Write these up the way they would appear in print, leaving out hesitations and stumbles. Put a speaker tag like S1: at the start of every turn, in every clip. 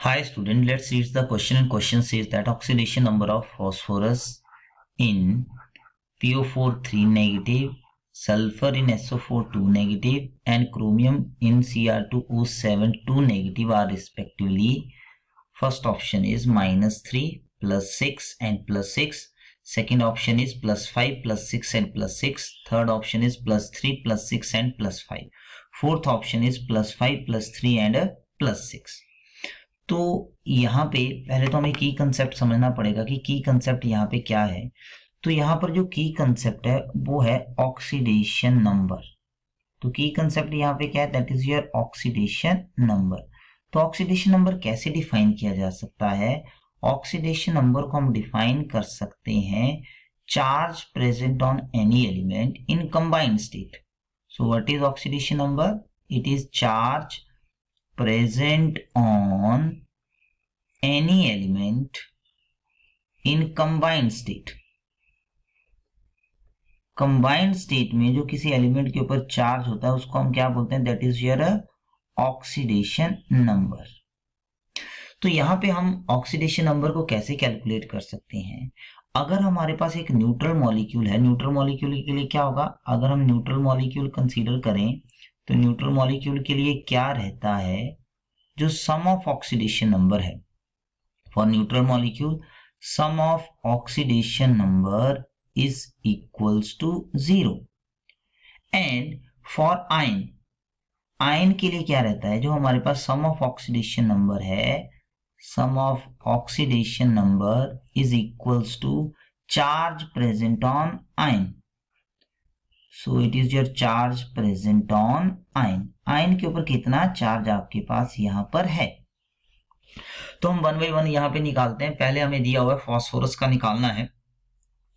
S1: Hi student, let's read the question. And question says that oxidation number of phosphorus in PO4 3 negative, sulfur in SO4 2 negative, and chromium in Cr2O7 2 negative are respectively. First option is -3, +6 and +6. Second option is +5, +6 and +6. Third option is +3, +6 and +5. Fourth option is +5, +3 and +6. तो यहाँ पे पहले तो हमें की concept समझना पड़ेगा कि की कंसेप्ट यहाँ पे क्या है। तो यहाँ पर जो की कंसेप्ट है वो है ऑक्सीडेशन नंबर। तो की कंसेप्ट यहाँ पे क्या है, that is your oxidation number. तो ऑक्सीडेशन नंबर कैसे डिफाइन किया जा सकता है? ऑक्सीडेशन नंबर को हम डिफाइन कर सकते हैं charge present on any element in combined state. So what is oxidation number? It is charge present on any element in combined state। combined state में जो किसी एलिमेंट के ऊपर चार्ज होता है उसको हम क्या बोलते हैं? That is your oxidation number. तो यहाँ पे हम ऑक्सीडेशन नंबर को कैसे कैलकुलेट कर सकते हैं? अगर हमारे पास एक न्यूट्रल मॉलिक्यूल है, न्यूट्रल मॉलिक्यूल के लिए क्या होगा? अगर हम न्यूट्रल मॉलिक्यूल कंसीडर करें तो न्यूट्रल मॉलिक्यूल के लिए क्या रहता है? जो सम ऑफ ऑक्सीडेशन नंबर है for neutral molecule, sum of oxidation number is equals to 0। And for ion, ion के लिए क्या रहता है? जो हमारे पास सम ऑफ ऑक्सीडेशन नंबर है, sum of oxidation number is equals to charge present on ion. So it is your charge present on ion. Ion के ऊपर कितना चार्ज आपके पास यहाँ पर है? तो हम 1 बाय 1 यहाँ पे निकालते हैं। पहले हमें दिया हुआ है फॉस्फोरस का निकालना है,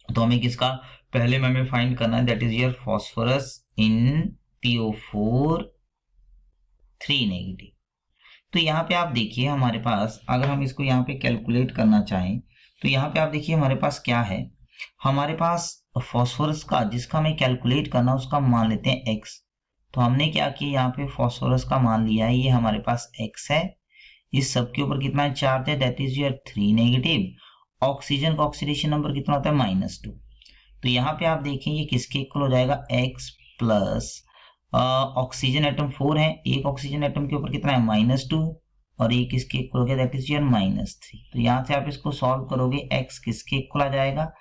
S1: तो हमें किसका पहले में हमें फाइंड करना है? That is your phosphorus in PO4 3 negative. तो यहाँ पे आप देखिए हमारे पास, अगर हम इसको यहाँ पे कैलकुलेट करना चाहें तो यहाँ पे आप देखिए हमारे पास क्या है? हमारे पास फॉस्फोरस का जिसका हमें कैलकुलेट करना उसका मान लेते हैं x। तो हमने क्या किया, यहाँ पे फॉस्फोरस का मान लिया है, ये हमारे पास x है। इस सब के ऊपर कितना चार्ज है? That is your 3 negative. Oxygen का ऑक्सीडेशन नंबर कितना होता है? -2। तो यहाँ पे आप देखें ये किसके इक्वल हो जाएगा? x प्लस ऑक्सीजन एटम 4 है, एक ऑक्सीजन एटम के ऊपर कितना है? -2, और ये किसके इक्वल हो गया? That is your -3। तो यहाँ से आप इसको सॉल्व करोगे, x किसके इक्वल आ जाएगा?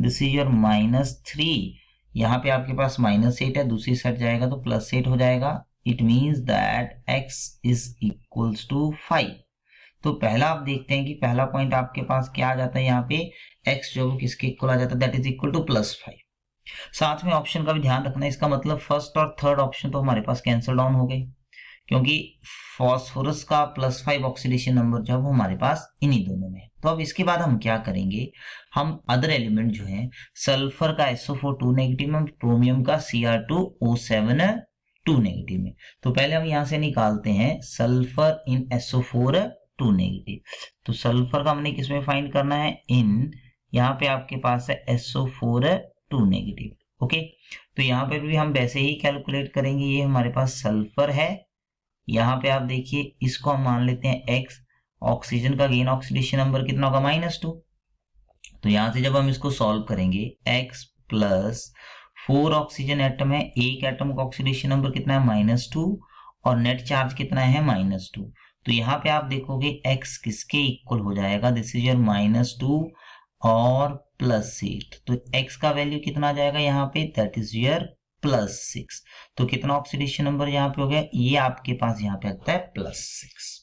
S1: This is your -3। यहाँ पे आपके पास -8 है, दूसरी साइड जाएगा तो +8 हो जाएगा। It means that x is equals to 5। तो पहला आप देखते हैं कि पहला पॉइंट आपके पास क्या आ जाता है? यहाँ पे x जो है किसके इक्वल आ जाता है? That is equal to +5। साथ में ऑप्शन का भी ध्यान रखना है, इसका मतलब फर्स्ट और थर्ड ऑप्शन तो हमारे पास कैंसल डाउन हो गए, क्योंकि फॉस्फोरस का +5 ऑक्सीडेशन नंबर जो है वो हमारे पास इन्हीं दोनों में है। तो अब इसके बाद हम क्या करेंगे? हम अदर एलिमेंट जो है, सल्फर का SO4 2 नेगेटिव में, क्रोमियम का Cr2O7 2 नेगेटिव में। तो पहले हम यहां से निकालते हैं सल्फर इन SO4 2 नेगेटिव। तो सल्फर का हमने किसमें फाइंड करना है? इन, यहाँ पे आपके पास है SO4 2 नेगेटिव। ओके, तो यहाँ पे भी हम वैसे ही कैलकुलेट करेंगे। ये हमारे पास सल्फर है, यहाँ पे आप देखिए इसको हम मान लेते हैं x। ऑक्सीजन का गेन ऑक्सीडेशन नंबर कितना होगा? -2। तो यहां से जब हम इसको सॉल्व करेंगे, x प्लस 4 ऑक्सीजन एटम है, एक एटम का ऑक्सीडेशन नंबर कितना है? -2, और नेट चार्ज कितना है? -2। तो यहाँ पे आप देखोगे x किसके इक्वल हो जाएगा? दिस इज योर -2 और +8। तो x का वैल्यू कितना आ जाएगा यहाँ पे? That is your +6। तो कितना ऑक्सीडेशन नंबर यहाँ पे हो गया? ये आपके पास यहाँ पे आता है +6।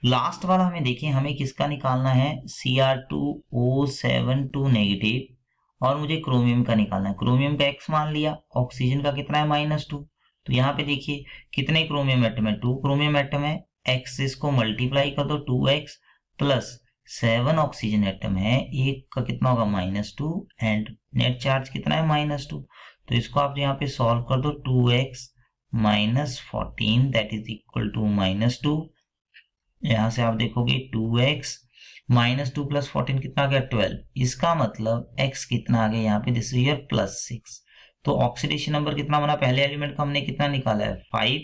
S1: लास्ट वाला हमें देखिए, हमें किसका निकालना है? Cr2O7 2 नेगेटिव, और मुझे क्रोमियम का निकालना है। क्रोमियम का x मान लिया, ऑक्सीजन का कितना है? -2। तो यहाँ पे देखिए कितने क्रोमियम एटम है? 2 क्रोमियम एटम है। x इसको मल्टीप्लाई कर दो, 2x प्लस 7 ऑक्सीजन एटम है, एक का कितना होगा? -2, एंड नेट चार्ज कितना है? -2। तो इसको आप यहाँ पे सॉल्व कर दो, 2x - 14 that is equal to -2। यहाँ से आप देखोगे 2x -2 + 14 कितना आ गया? 12। इसका मतलब x कितना आ गया यहाँ पे? This is your +6। तो ऑक्सीडेशन नंबर कितना बना? पहले एलिमेंट का हमने कितना निकाला है? 5,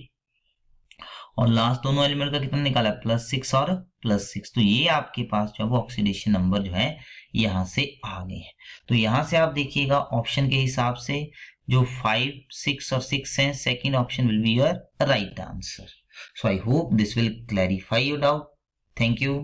S1: और लास्ट दोनों एलिमेंट का कितना निकाला है? +6 और प्लस 6। तो ये आपके पास जो है ऑक्सीडेशन नंबर जो है यहाँ से आ गए हैं। तो यहाँ से आप देखिएगा ऑप्शन के हिसाब से जो 5, 6 और 6 हैं, second option will be your right answer. So I hope this will clarify your doubt. Thank you.